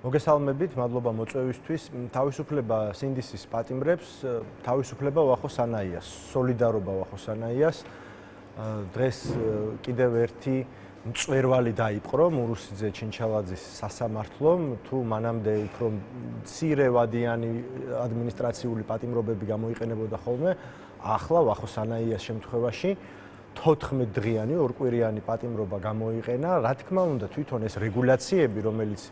მოგესალმებით, მადლობა მოწვევისთვის. თავისუფლება სინდისის პატიმრებს, თავისუფლება ვახო სანაიას, სოლიდარობა ვახო სანაიას. დღეს კიდევ ერთი მწვერვალი დაიპყრო მურუსიძე ჩინჩალაძის სასამართლომ, თუ მანამდე უფრო მცირე ვადიანი ადმინისტრაციული პატიმრობები გამოიყენებოდა ხოლმე, ახლა ვახო სანაიას შემთხვევაში 14 დღიანი, ორკვირიანი პატიმრობა გამოიყენა. რა თქმა უნდა, თვითონ ეს რეგულაციები, რომელიც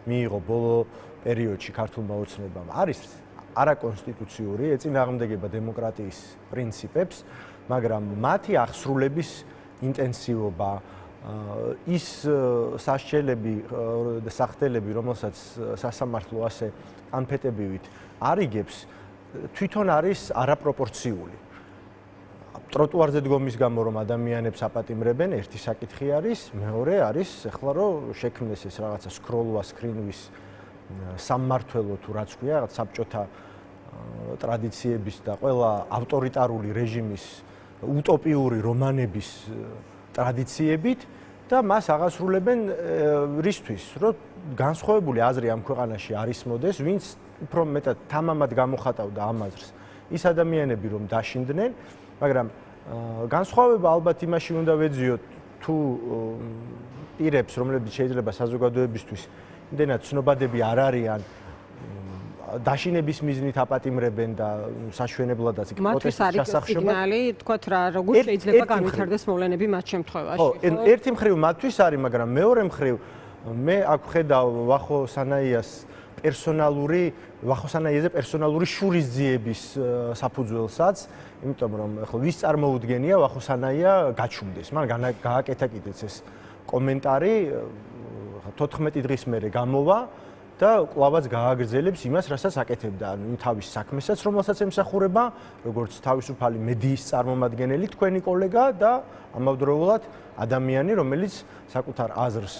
მიიღო ბოლო პერიოდში ქართულმა ოცნებამ, არის არაკონსტიტუციური, ეწინააღმდეგება დემოკრატიის პრინციპებს, მაგრამ მათი აღსრულების ინტენსივობა, ის სასჯელები და სახდელები, რომელსაც სასამართლო ასე კანფეტებივით არიგებს, თვითონ არის არაპროპორციული. ტროტუარზე დგომის გამო რომ ადამიანებს აპატიმრებენ, ერთი საკითხი არის, მეორე არის ეხლა რომ შექმნეს ეს რაღაცა სკრინვის სამმართველო თუ რაც ქვია, რაღაც საბჭოთა ტრადიციების და ყველა ავტორიტარული რეჟიმის უტოპიური რომანების ტრადიციებით და მას აღასრულებენ რისთვის, რომ განსხვავებული აზრი ამ ქვეყანაში არის მოდეს, ვინც უფრო მეტად თამამად გამოხატავდა ამ აზრს. ის ადამიანები რომ დაშინდნენ, მაგრამ განსხვავება ალბათ იმაში უნდა ვეძიოთ, თუ პირებს, რომლებიც შეიძლება საზოგადოებისთვის იმდენად ცნობადები არ არიან, დაშინების მიზნით აპატიმრებენ და საშვენებლადაც პროტესტის შესახებ. სიგნალი, თქვათ რა, როგორ შეიძლება განვითარდეს მოვლენები მათ შემთხვევაში. ხო, ერთი მხრივ მათთვის არის, მაგრამ მეორე მხრივ მე აქ ვხედავ ვახო სანაიაზე პერსონალური შურისძიების საფუძველსაც, იმიტომ რომ ახლა ვის წარმოუდგენია ვახო სანაია გაჩუმდეს. მან გააკეთა კიდეც ეს კომენტარი 14 დღის მერე გამოვა და კვლავაც გააგრძელებს იმას, რასაც აკეთებდა, ანუ თავის საქმესაც, რომელსაც ემსახურება, როგორც თავისუფალი მედიის წარმომადგენელი, თქვენი კოლეგა და ამავდროულად ადამიანი, რომელიც საკუთარ აზრს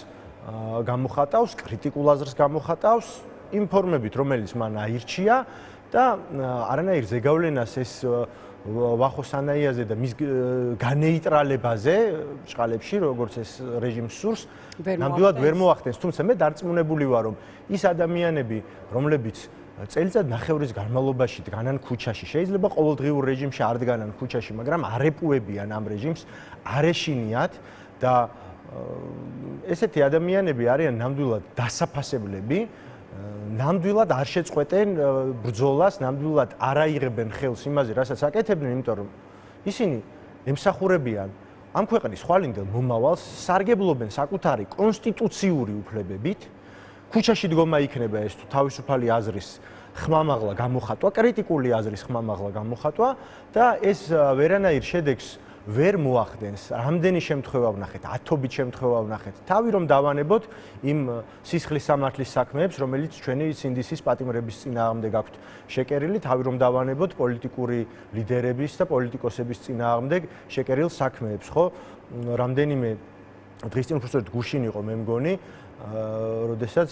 გამოხატავს, კრიტიკულ აზრს გამოხატავს, ინფორმებით, რომელიც მან აირჩია და არანაირ ზეგავლენას ეს ვახო სანაიაზე და მის განეიტრალებაზე ჭყალებში, როგორც ეს რეჟიმს სურს, ნამდვილად ვერ მოახდენს. თუმცა მე დარწმუნებული ვარ, რომ ის ადამიანები, რომლებიც წელიწად ნახევრის განმავლობაში დგანან ქუჩაში, შეიძლება ყოველდღიურ რეჟიმში არ დგანან ქუჩაში, მაგრამ არეპუებიან ამ რეჟიმს, არეშინიათ და ესეთი ადამიანები არიან ნამდვილად დასაფასებლები, ნამდვილად არ შეწყვეტენ ბრძოლას, ნამდვილად არ აიღებენ ხელს იმაზე, რასაც აკეთებდნენ, იმიტომ რომ ისინი ემსახურებიან ამ ქვეყნის ხვალინდელ მომავალს, სარგებლობენ საკუთარი კონსტიტუციური უფლებებით. ქუჩაში დგომა იქნება ეს თუ თავისუფალი აზრის ხმამაღლა გამოხატვა, კრიტიკული აზრის ხმამაღლა გამოხატვა და ეს ვერანაირ შედეგს ვერ მოახდენს. რამდენი შემთხვევა ვნახეთ, ათობით შემთხვევა ვნახეთ. თავი რომ დავანებოთ იმ სისხლის სამართლის საქმეებს, რომელიც ჩვენი სინდისის პატიმრების წინააღმდეგ აქვთ შეკერილი, თავი რომ დავანებოთ პოლიტიკური ლიდერების და პოლიტიკოსების წინააღმდეგ შეკერილ საქმეებს, ხო? რამდენიმე დღის წინ უბრალოდ გუშინ იყო მე მგონი, როდესაც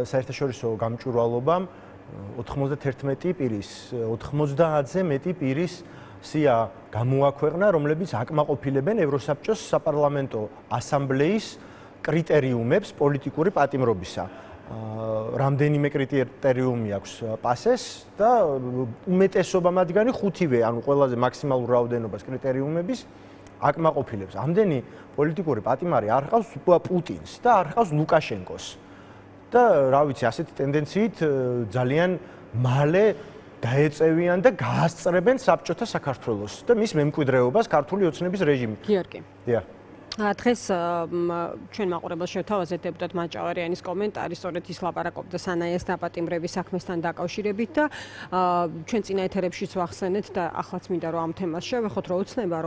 საერთაშორისო გამჭვირვალობამ 91 პირის, 90-ზე მეტი პირის სია გამოაქვეყნა, რომლებიც აკმაყოფილებენ ევროსაბჭოს საპარლამენტო ასამბლეის კრიტერიუმებს პოლიტიკური პატიმრობისა. რამდენიმე კრიტერიუმი აქვს პასეს და უმეტესობა მათგანი 5-ვე, ანუ ყველაზე მაქსიმალურ რაოდენობას კრიტერიუმების აკმაყოფილებს. ამდენი პოლიტიკური პატიმარი არ ჰყავს პუტინს და არ ჰყავს ლუკაშენკოს. და რა ვიცი, ასეთი ტენდენციით ძალიან მალე დაეწევიან და გაასწრებენ საბჭოთა საქართველოს და მის მემკვიდრეობას ქართული ოცნების რეჟიმი. გიორგი. დიახ. დღეს ჩვენ მაყურებელს შევთავაზეთ დეპუტატ მაჭავარიანის კომენტარი, სწორედ ის ლაპარაკობდა სანაიას დაპატიმრების საქმესთან დაკავშირებით და ჩვენ წინა ეთერებშიც ვახსენეთ და ახლაც მინდა რომ ამ თემას შევეხოთ, რომ ოცნება,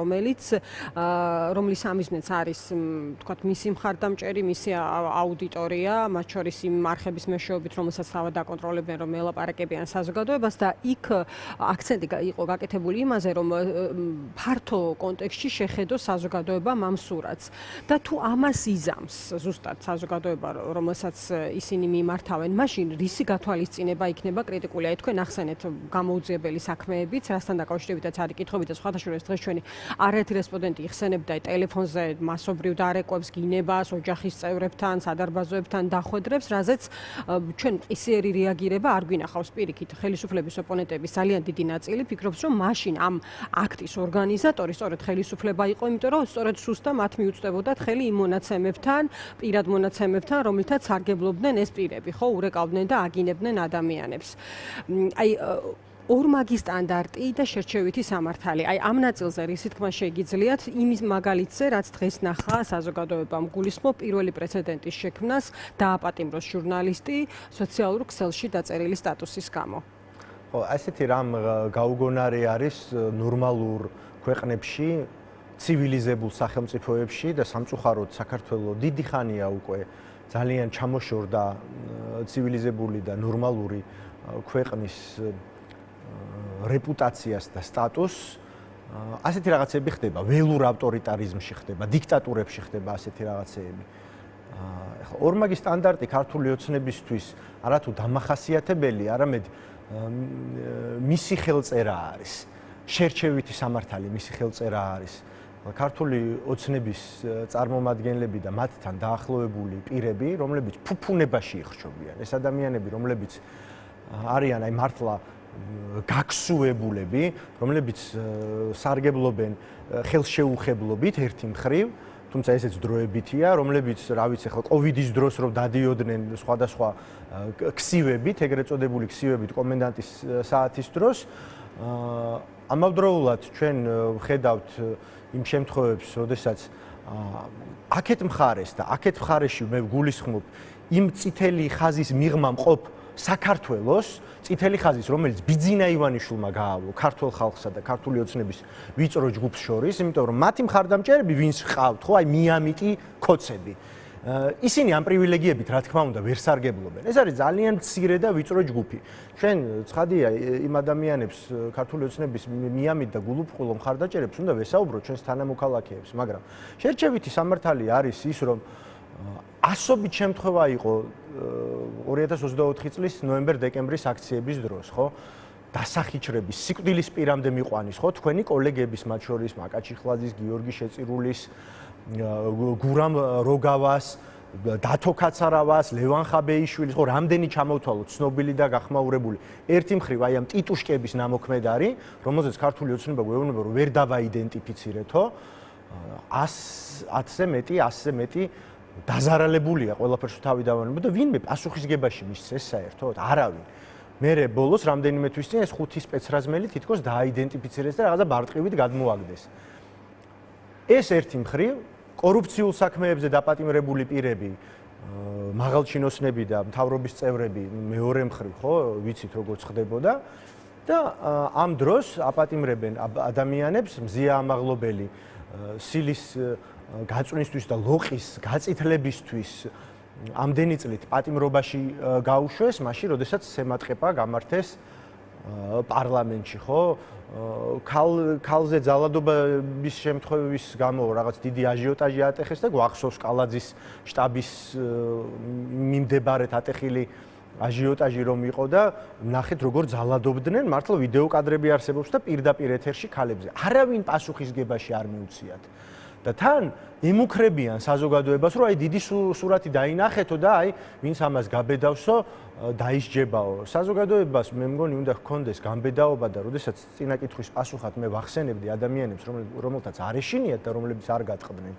რომლის ამიზნეც არის, თქვათ, მისი მხარდამჭერი, მისი აუდიტორია, მათ შორის იმ არხების მეშვეობით, რომელსაც თავად დაკონტროლებენ, რომ ელაპარაკებიან საზოგადოებას და იქ აქცენტი იყო გაკეთებული იმაზე, რომ ფართო კონტექსტში შეხედოს საზოგადოება ამ სურათს. რამაც და თუ ამას იზამს ზუსტად საზოგადოება, რომელსაც ისინი მიმართავენ, მაშინ რისი გათვალისწინება იქნება კრიტიკული? აი თქვენ ახსენეთ გამოუძიებელი საქმეებიც, რასთან დაკავშირებითაც არის კითხვები და სხვადასხვა დღეს ჩვენი არაერთი რესპონდენტი იხსენებდა ტელეფონზე მასობრივ დარეკვებს, გინებას, ოჯახის წევრებთან, სადარბაზოებთან დახვედრებს, რაზეც ჩვენ ისიერი რეაგირება არ გვინახავს პირიქით. ხელისუფლების ოპონენტების ძალიან დიდი ნაწილი ფიქრობს, რომ მაშინ ამ აქტის ორგანიზატორი სწორედ ხელისუფლება იყო, იმიტომ რომ სწორედ სუსტა მათ მიუწვდებოდათ ხელი იმ მონაცემებთან, პირად მონაცემებთან, რომელთაც სარგებლობდნენ ეს პირები, ხო, ურეკავდნენ და აგინებდნენ ადამიანებს. აი ორმაგი სტანდარტი და შერჩევითი სამართალი. აი ამ ნაწილზე რისი თქმა შეგიძლიათ იმის მაგალითზე, რაც დღეს ნახა საზოგადოებამ გულისხმობ პირველი პრეცედენტის შექმნას დააპატიმროს ჟურნალისტი სოციალურ ქსელში დაწერილი სტატუსის გამო. ხო, ასეთი რამ გაუგონარი არის ნორმალურ ქვეყნებში, ცივილიზებულ სახელმწიფოებში და სამწუხაროდ საქართველოს დიდი ხანია უკვე ძალიან ჩამოშორდა ცივილიზებული და ნორმალური ქვეყნის რეპუტაციას და სტატუსს. ასეთი რაღაცები ხდება, ველურ ავტორიტარიზმში ხდება, დიქტატურებში ხდება ასეთი რაღაცეები. ეხლა ორმაგი სტანდარტი ქართული ოცნებისთვის არათუ დამახასიათებელი, არამედ მისი ხელწერა არის. შერჩევითი სამართალი მისი ხელწერა არის. ქართული ოცნების წარმომადგენლები და მათთან დაახლოებული პირები, რომლებიც ფუფუნებაში იხშობიან. ეს ადამიანები, რომლებიც არიან აი მართლა გაგსუებულები, რომლებიც სარგებლობენ ხელშეუხებლობით ერთი მხრივ, თუმცა ესეც დროებითია, რომლებიც, რა ვიცი, ახლა კოვიდის დროს რომ დადიოდნენ სხვადასხვა ქსივებით, ეგრეთ წოდებული ქსივებით კომენდანტის საათის დროს, ამავდროულად ჩვენ ვხედავთ იმ შემთხვევებს, როდესაც აქეთ მხარეს და აქეთ მხარეში მე ვგულისხმობ იმ წითელი ხაზის მიღმა მყოფ საქართველოს, წითელი ხაზის, რომელიც ბიძინა ივანიშვილმა გაავლო ქართულ ხალხსა და ქართული ოცნების ვიწრო ჯგუფს შორის, იმიტომ რომ მათი მხარდამჭერები ვინც ჰყავთ, ხო, აი მიამიტი ქოცები. ისინი ამ პრივილეგიებით, რა თქმა უნდა, ვერ სარგებლობენ. ეს არის ძალიან მცირე და ვიწრო ჯგუფი. ჩვენ ცხადია იმ ადამიანებს ქართული ოცნების მიამით და გულუბრყვილო მხარდაჭერებს უნდა ვესაუბროთ ჩვენს თანამოქალაქეებს, მაგრამ შერჩევითი სამართალი არის ის, რომ ასობით შემთხვევა იყო 2024 წლის ნოემბერ-დეკემბრის აქციების დროს, ხო? დასახიჩრების, სიკვდილის პირამდე მიყვანის, ხო? თქვენი კოლეგების, მათ შორის მაკაჩი ხლაძის, გიორგი შეწირულის, გურამ როგავას, დათო კაცარავას, ლევან ხაბეიშვილის, ხო, რამდენი ჩამოვთვალოთ, ცნობილი და გახმაურებული. ერთი მხრივ აი ამ ტიტუშკების ნამოქმედარი, რომელზეც ქართული ოცნება გვეუბნება, რომ ვერ დავაიდენტიფიცირეთო, 100-ზე მეტი დაზარალებულია ყველაფერს თავი დავანებო და ვინმე პასუხისგებაში მისცეს ეს საერთოდ არავინ. მერე ბოლოს რამდენიმე თვის წინ ეს 5 სპეცრაზმელი თითქოს დააიდენტიფიცირეს და რაღაცა ბარტყივით გადმოაგდეს. ეს ერთი მხრივ კორუფციულ საქმეებზე დაპატიმრებული პირები, მაღალჩინოსნები და მთავრობის წევრები მეორე მხრივ, ხო, ვიცით როგორ ხდებოდა და ამ დროს აპატიმრებენ ადამიანებს მზია ამაღლობელი სილის გაწვნისთვის და ლოყის გაწითლებისთვის ამდენი წლით პატიმრობაში გაუშვეს, მაშინ როდესაც სემატყეპა გამართეს პარლამენტში, ხო? ქალზე ძალადობის შემთხვევების გამო რაღაც დიდი აჟიოტაჟი ატეხეს და გვახსოვს კალაძის შტაბის მიმდებარედ ატეხილი აჟიოტაჟი რომ იყო და ნახეთ როგორ ძალადობდნენ, მართლა ვიდეო კადრები არსებობს და პირდაპირ ეთერში ქალებზე. არავინ პასუხისგებაში არ მიუციათ. და თან ემუქრებიან საზოგადოებას, რომ აი დიდი სურათი დაინახეთო და აი ვინც ამას გაბედავსო, დაისჯებაო. საზოგადოებას მე მგონი უნდა ჰქონდეს გამბედაობა და როდესაც წინა კითხვის პასუხად მე ვახსენებდი ადამიანებს, რომელთაც არ ეშინიათ და რომლებიც არ გატყდნენ.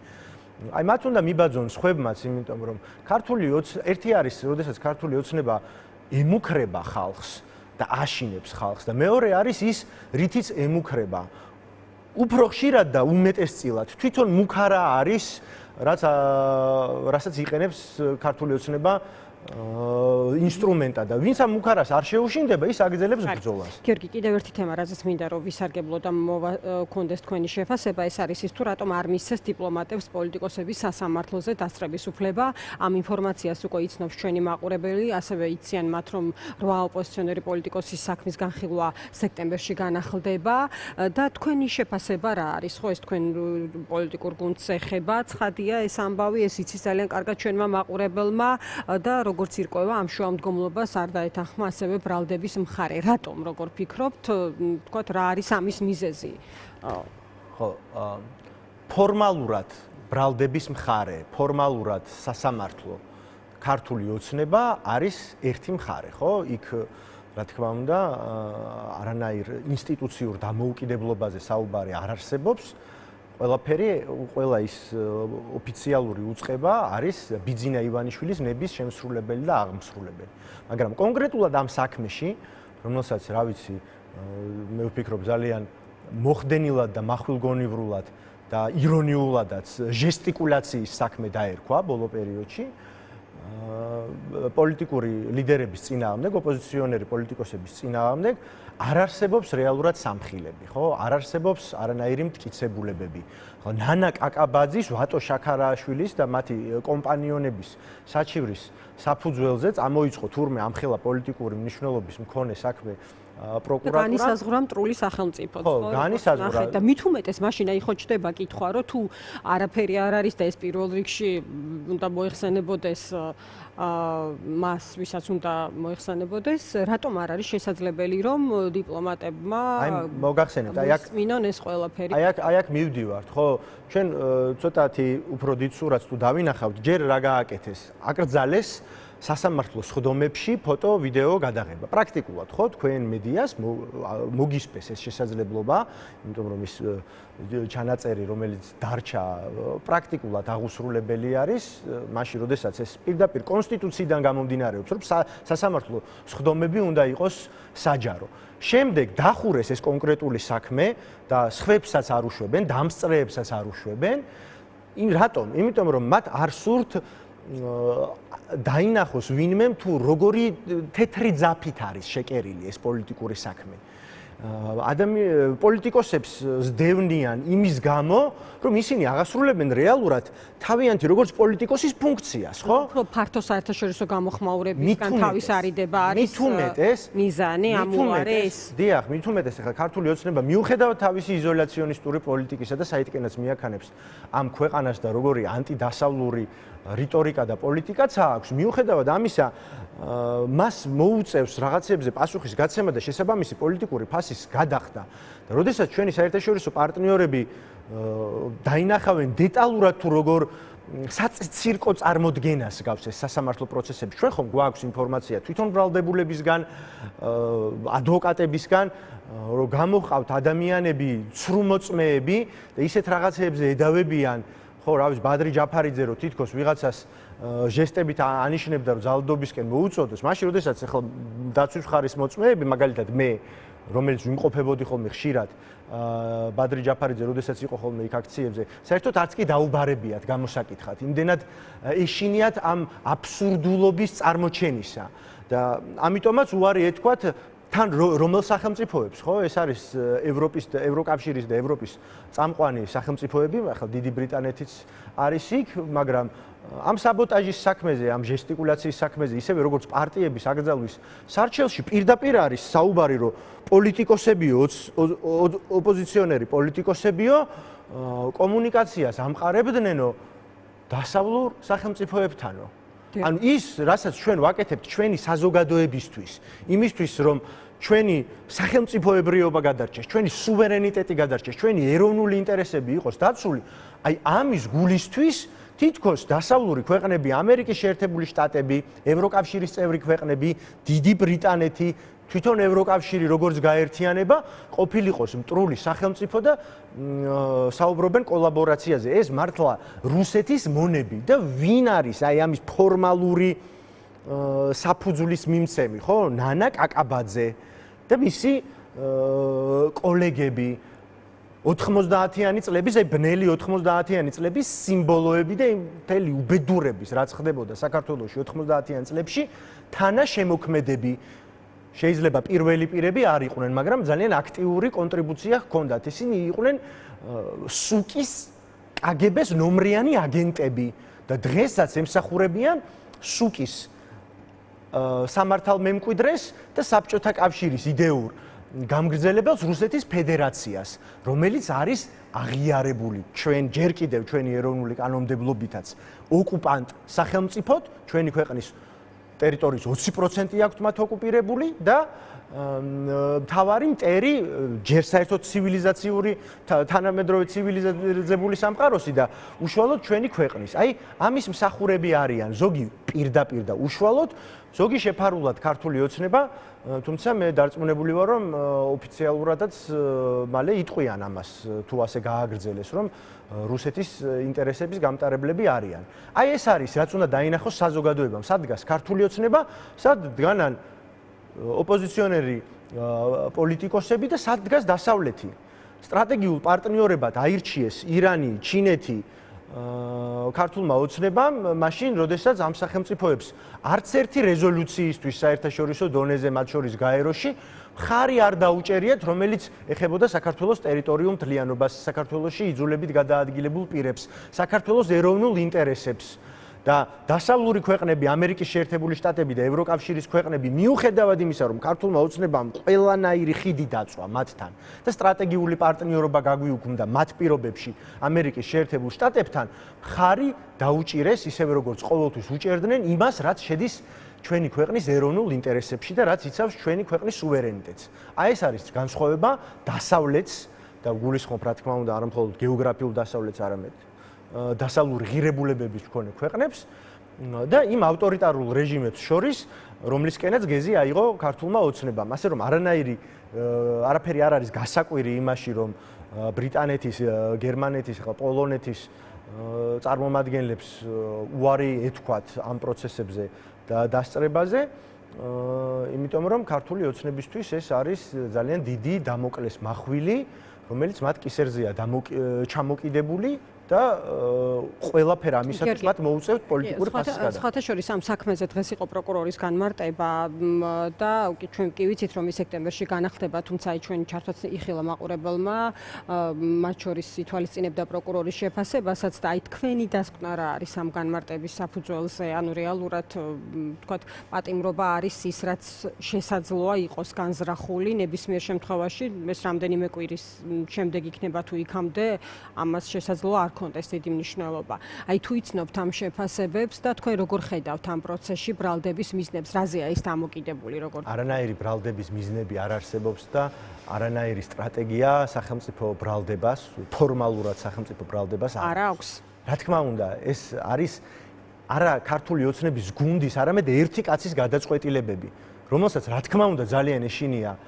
აი მათ უნდა მიბაძონ სხვებმაც, იმიტომ რომ ერთი არის, როდესაც ქართული ოცნება ემუქრება ხალხს და აშინებს ხალხს და მეორე არის ის, რითიც ემუქრება. უფრო ხშირად და უმეტესწილად თვითონ მუქარა არის, რასაც იყენებს ქართული ოცნება ინსტრუმენტად და ვინც ამ მუქარას არ შეუშინდება, ის აგრძელებს ბრძოლას. გიორგი, კიდევ ერთი თემა, რაზეც მინდა რომ ვისარგებლო და მოვაქონდეს თქვენი შეფასება, ეს არის ის თუ რატომ არ მისცეს დიპლომატებს პოლიტიკოსების სასამართლოზე დასწრების უფლება. ამ ინფორმაციას უკვე იცნობს ჩვენი მაყურებელი, ასევე იციან მათ, რომ 8 ოპოზიციონერი პოლიტიკოსის საქმის განხილვა სექტემბერში განახლდება და თქვენი შეფასება რა არის? ხო, ეს თქვენ პოლიტიკურ გუნდს ეხება, ცხადია ეს ამბავი, ეს იცის ძალიან კარგად ჩვენმა მაყურებელმა და როგორც ირკვევა ამ შუამდგომლობას არ დაეთანხმა ასევე ბრალდების მხარე. რატომ, როგორ ფიქრობთ, თქვათ რა არის ამის მიზეზი? ხო, ფორმალურად ბრალდების მხარე, ფორმალურად სასამართლო ქართული ოცნება არის ერთი მხარე, ხო? იქ რა თქმა უნდა, არანაირ ინსტიტუციურ დამოუკიდებლობაზე საუბარი არ არსებობს. ყველა ის ოფიციალური უწყება არის ბიძინა ივანიშვილის ნების შემსრულებელი და აღმსრულებელი. მაგრამ კონკრეტულად ამ საქმეში, რომელსაც რა ვიცი, მე ვფიქრობ ძალიან მოხდენილად და מחვილგონივრულად და ირონიულადაც ჟესტიკულაციის საქმე დაერქვა ბოლო პერიოდში, პოლიტიკური ლიდერების წინააღმდეგ, ოპოზიციონერი პოლიტიკოსების წინააღმდეგ არ არსებობს რეალურად სამხილები, ხო? არ არსებობს არანაირი მტკიცებულებები. ხო, ნანა კაკაბაძის, ვატო შაქარაშვილის და მათი კომპანიონების საჩივრის საფუძველზე წამოიწყო თურმე ამხელა პოლიტიკური მნიშვნელობის მქონე საქმე პროკურატურა. განისაზღვრა მტრული სახელმწიფო, ხო, განისაზღვრა. და მით უმეტეს მაშინ აი ხო ჩდება კითხვა, რომ თუ არაფერი არ არის და ეს პირველ რიგში უნდა მოიხსენებოდეს მას, ვისაც უნდა მოიხსენებოდეს, რატომ არ არის შესაძლებელი, რომ დიპლომატებმა მოგახსენებთ, აი აქ მისმინონ ეს ყველაფერი. აი აქ მივდივართ, ხო? ჩვენ ცოტათი უფრო დიდ სურათს თუ დავინახავთ, ჯერ რა გააკეთეს? აკრძალეს სასამართლო სხდომებში ფოტო, ვიდეო გადაღება. პრაქტიკულად, ხო, თქვენ მედიას მოგისპეს ეს შესაძლებლობა, იმიტომ რომ ის ჩანაწერი, რომელიც დარჩა, პრაქტიკულად აღუსრულებელი არის, მაშინ, როდესაც ეს პირდაპირ კონსტიტუციიდან გამომდინარეობს, რომ სასამართლო სხდომები უნდა იყოს საჯარო. შემდეგ დახურეს ეს კონკრეტული საქმე და სხვებსაც არ უშვებენ, დამსწრეებსაც არ უშვებენ. რატომ? იმიტომ რომ მათ არ სურთ დაინახოს ვინმე თუ როგორი თეთრი ძაფით არის შეკერილი ეს პოლიტიკური საქმე. პოლიტიკოსებს ზდევნიან იმის გამო, რომ ისინი აღასრულებენ რეალურად თავიანთი როგორც პოლიტიკოსის ფუნქციას, ხო? უფრო ფართო საერთაშორისო გამოხმაურებისგან თავის არიდება არის მიზანი, ამუარი ეს. დიახ, მით უმეტეს ახლა ქართული ოცნება მიუხედავად თავისი იზოლაციონისტური პოლიტიკისა და საიტკენაც მიაქანებს ამ ქვეყანას და როგორი ანტიდასავლური რიტორიკა და პოლიტიკაც აქვს, მიუხედავად ამისა, მას მოუწევს რაღაცებზე პასუხის გაცემა და შესაბამისი პოლიტიკური ფასის გადახდა. და როდესაც ჩვენი საერთაშორისო პარტნიორები დაინახავენ დეტალურად თუ როგორ საწირკო წარმოდგენას გავს ეს სასამართლო პროცესები, ჩვენ ხომ გვაქვს ინფორმაცია თვითონ ბრალდებულებისგან, ადვოკატებისგან, რომ გამოჰყავთ ადამიანები, ცრუმოწმეები და ისეთ რაღაცეებზე ედავებიან, ხო, რა ვიცი, ბადრი ჯაფარიძე რო თითქოს ვიღაცას ჟესტებით ანიშნებდა რომ ძალადობისკენ მოუწოდოს, მაშინ როდესაც ახლა დაცვის მხარის მოწმეები, მაგალითად მე, რომელიც ვიმყოფებოდი ხოლმე ხშირად ბადრი ჯაფარიძე, როდესაც იყო ხოლმე იქ აქციებზე, საერთოდ არც კი დაუბარებიათ გამოსაკითხად. იმდენად ეშინიათ ამ აბსურდულობის წარმოჩენისა და ამიტომაც უარი ეთქვათ თან რომელ სახელმწიფოებს, ხო? ეს არის ევროპის და ევროკავშირის და ევროპის წამყვანი სახელმწიფოები, ახლა დიდი ბრიტანეთიც არის იქ, მაგრამ ამ საბოტაჟის საქმეზე, ამ ჟესტიკულაციის საქმეზე, ისევე როგორც პარტიების აკრძალვის სარჩელში პირდაპირ არის საუბარი, რომ პოლიტიკოსებიო, ოპოზიციონერი პოლიტიკოსებიო კომუნიკაციას ამყარებდნენო დასავლურ სახელმწიფოებთანო. ანუ ის, რასაც ჩვენ ვაკეთებთ ჩვენი საზოგადოებისთვის, იმისთვის, რომ ჩვენი სახელმწიფოებრიობა გადარჩეს, ჩვენი სუვერენიტეტი გადარჩეს, ჩვენი ეროვნული ინტერესები იყოს დაცული, აი ამის გულისთვის თითქოს დასავლური ქვეყნები, ამერიკის შეერთებული შტატები, ევროკავშირის წევრი ქვეყნები, დიდი ბრიტანეთი, თვითონ ევროკავშირი როგორც გაერთიანება, ყოფილიყოს მტრული სახელმწიფო და საუბრობენ კოლაბორაციაზე. ეს მართლა რუსეთის მონები და ვინ არის აი ამის ფორმალური საფუძვლის მიმცემი, ხო? ნანა კაკაბაძე და მისი კოლეგები. 90-იანი წლების, აი ბნელი 90-იანი წლების სიმბოლოები და მთელი უბედურების, რაც ხდებოდა საქართველოში 90-იან წლებში, თანაშემოქმედები შეიძლება პირველი პირები არ იყვნენ, მაგრამ ძალიან აქტიური კონტრიბუცია ჰქონდათ. ისინი იყვნენ სუკის კგბ-ს ნომრიანი აგენტები და დღესაც ემსახურებიან სუკის სამართალმემკვიდრეს და საბჭოთა კავშირის იდეურ გამგრძელებელს რუსეთის ფედერაციას, რომელიც არის აღიარებული ჩვენ ჯერ კიდევ ჩვენი ეროვნული კანონმდებლობითაც ოკუპანტ სახელმწიფოდ, ჩვენი ქვეყნის ტერიტორიის 20% აქვს მათ ოკუპირებული და მთავარი მტერი ჯერ საერთოდ ცივილიზაციური თანამედროვე ცივილიზებული სამყაროსი და უშუალოდ ჩვენი ქვეყნის. აი ამის მსახურები არიან ზოგი პირდაპირ და უშუალოდ, ზოგი შეფარულად ქართული ოცნება, თუმცა მე დარწმუნებული ვარ, რომ ოფიციალურადაც მალე იტყვიან ამას, თუ ასე გააგრძელეს, რომ რუსეთის ინტერესების გამტარებლები არიან. აი ეს არის, რაც უნდა დაინახოს საზოგადოებამ, სად დგას ქართული ოცნება, სად დგანან ოპოზიციონერი პოლიტიკოსები და სად დგას დასავლეთი. სტრატეგიულ პარტნიორებად აირჩიეს ირანი, ჩინეთი ქართულმა ოცნებამ, მაშინ, როდესაც ამ სახელმწიფოებს არც ერთი რეზოლუციისთვის საერთაშორისო დონეზე, მათ შორის გაეროში, მხარი არ დაუჭერიათ, რომელიც ეხებოდა საქართველოს ტერიტორიულ მთლიანობას, საქართველოში იძულებით გადაადგილებულ პირებს, საქართველოს ეროვნულ ინტერესებს. და დასავლური ქვეყნები, ამერიკის შეერთებული შტატები და ევროკავშირის ქვეყნები, მიუხედავად იმისა, რომ ქართულმა ოცნებამ ყველანაირი ხიდი დაწვა მათთან და სტრატეგიული პარტნიორობა გაგვიუქმდა მათ პირობებში ამერიკის შეერთებულ შტატებთან, მხარი დაუჭირეს, ისევე როგორც ყოველთვის უჭერდნენ იმას, რაც შედის ჩვენი ქვეყნის ეროვნულ ინტერესებში და რაც იცავს ჩვენი ქვეყნის სუვერენიტეტს. აი ეს არის განსხვავება დასავლეთს და გულისხმობ, რა თქმა უნდა, არა მხოლოდ გეოგრაფიულ დასავლეთს, არამედ დასავლური ღირებულებების მქონე ქვეყნებს და იმ ავტორიტარულ რეჟიმებს შორის, რომლისკენაც გეზი აიღო ქართულმა ოცნებამ. ასე რომ არაფერი არ არის გასაკვირი იმაში, რომ ბრიტანეთის, გერმანეთის, პოლონეთის წარმომადგენლებს უარი ეთქვათ ამ პროცესებზე და დასწრებაზე, იმიტომ რომ ქართული ოცნებისთვის ეს არის ძალიან დიდი დამოკლეს მახვილი, რომელიც მათ კისერზეა ჩამოკიდებული და ყველაფერ ამისათვის მათ მოუწევთ პოლიტიკური ფასის გადაღება. სხვათა შორის ამ საქმეზე დღეს იყო პროკურორის განმარტება და ჩვენ კი ვიცით, რომ ის სექტემბერში განახდება, თუმცა აი ჩვენი ჩართვაც იხილა მაყურებელმა, მათ შორის ითვალისწინებდა პროკურორის შეფასებასაც და აი თქვენი დასკვნა რა არის ამ განმარტების საფუძველზე, ანუ რეალურად თქვათ პატიმრობა არის ის, რაც შესაძლოა იყოს განზრახული ნებისმიერ შემთხვევაში, ეს რამდენიმე კვირის შემდეგ იქნება თუ იქამდე, ამას შესაძლოა არ კონტეს დიდი მნიშვნელობა. აი თუ იცნობთ ამ შეფასებებს და თქვენ როგორ ხედავთ ამ პროცესში ბრალდების მიზნებს, რაზეა ის დამოკიდებული, როგორ? არანაირი ბრალდების მიზნები არ არსებობს და არანაირი სტრატეგია სახელმწიფო ბრალდებას, ფორმალურად სახელმწიფო ბრალდებას არ აქვს. რა თქმა უნდა, ეს არის არა ქართული ოცნების გუნდის, არამედ ერთი კაცის გადაწყვეტილებები, რომელსაც რა თქმა უნდა ძალიან ეშინია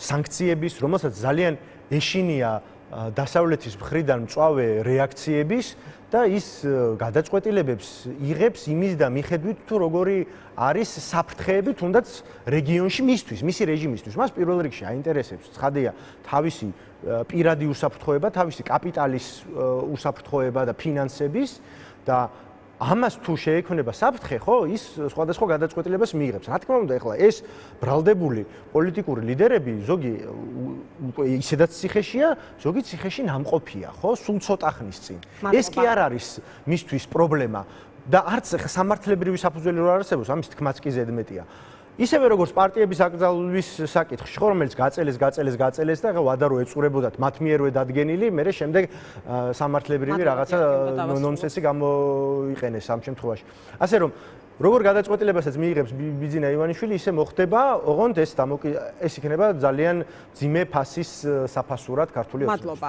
სანქციების, რომელსაც ძალიან ეშინია დასავლეთის მხრიდან მწვავე რეაქციების და ის გადაწყვეტილებებს იღებს იმის და მიხედვით თუ როგორი არის საფრთხეები თუნდაც რეგიონში მისთვის, მისი რეჟიმისთვის. მას პირველ რიგში აინტერესებს ცხადია თავისი პირადი უსაფრთხოება, თავისი კაპიტალის უსაფრთხოება და ფინანსების და ამას თუ შეექმნება საფრთხე, ხო, ის სხვადასხვა გადაწყვეტილებას მიიღებს. რა თქმა უნდა, ეხლა ეს ბრალდებული პოლიტიკური ლიდერები, ზოგი ისედაც ციხეშია, ზოგი ციხეში ნამყოფია, ხო, სულ ცოტა ხნის წინ. ეს კი არ არის მისთვის პრობლემა და არც სამართლებრივი საფუძველი რო არსებობს, ამის თქმაც კი ზედმეტია. ისევე როგორც პარტიების აკრძალვის საკითხში, ხო, რომელიც გაწელეს და ვადარო ეწურებოდათ მათ მიერვე დადგენილი, მე შემდეგ სამართლებრივი რაღაცა ნონსენსი გამოიყენეს ამ შემთხვევაში. ასე რომ როგორ გადაწყვეტილებასაც მიიღებს ბიძინა ივანიშვილი, ისე მოხდება, ოღონდ ეს იქნება ძალიან ძიმე ფასის საფასურად ქართული ოცნებისთვის. მადლობა.